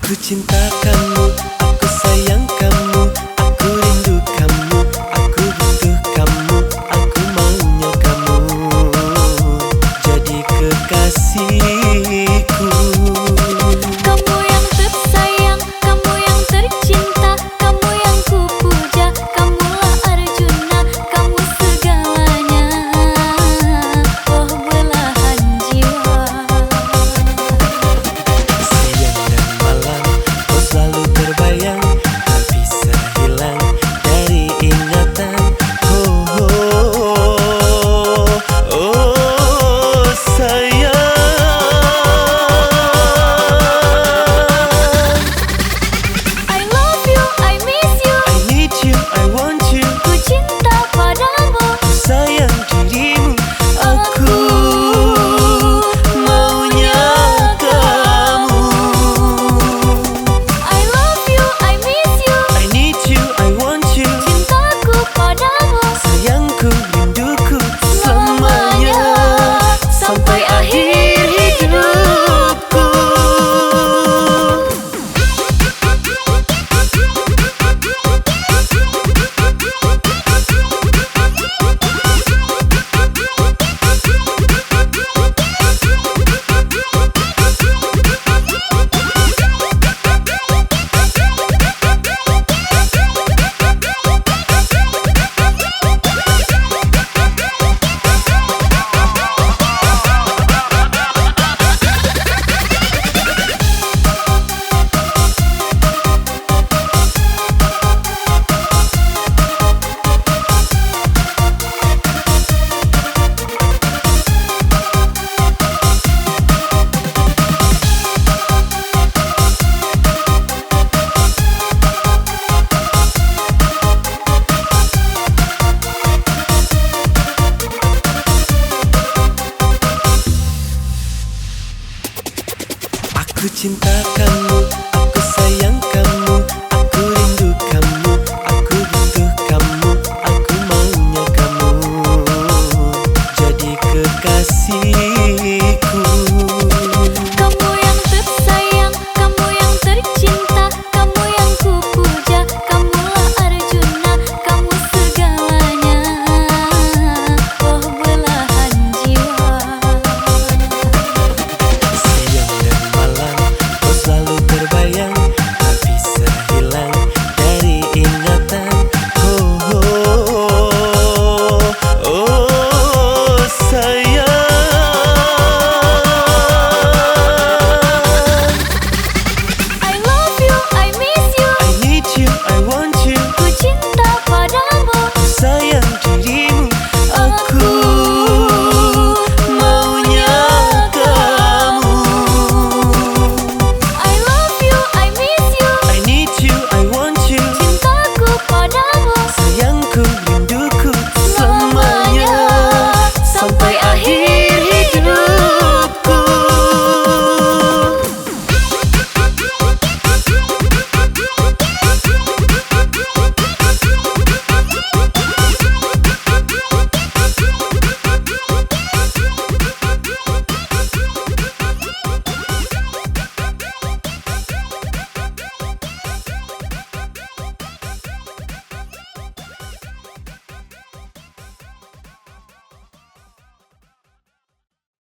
Aku cinta kamu, aku sayang kamu, aku rindu kamu, aku butuh kamu, aku maunya kamu jadi kekasihku. Kamu yang tersayang, kamu yang tercinta, kamu yang kupuja, kamulah Arjuna, kamu segalanya, oh belahan jiwa. Siang dan malam kau selalu terbayang, tak bisa hilang dari ingatan. Oh, oh, oh, sayang. I love you, I miss you, I need you, I want you, ku cinta padamu, ku sayang dirimu, aku maunya kamu. I love you, I miss you, I need you, I want you, cintaku padamu, sayangku, rinduku selamanya sampai akhir hidupku. Aku cinta kamu,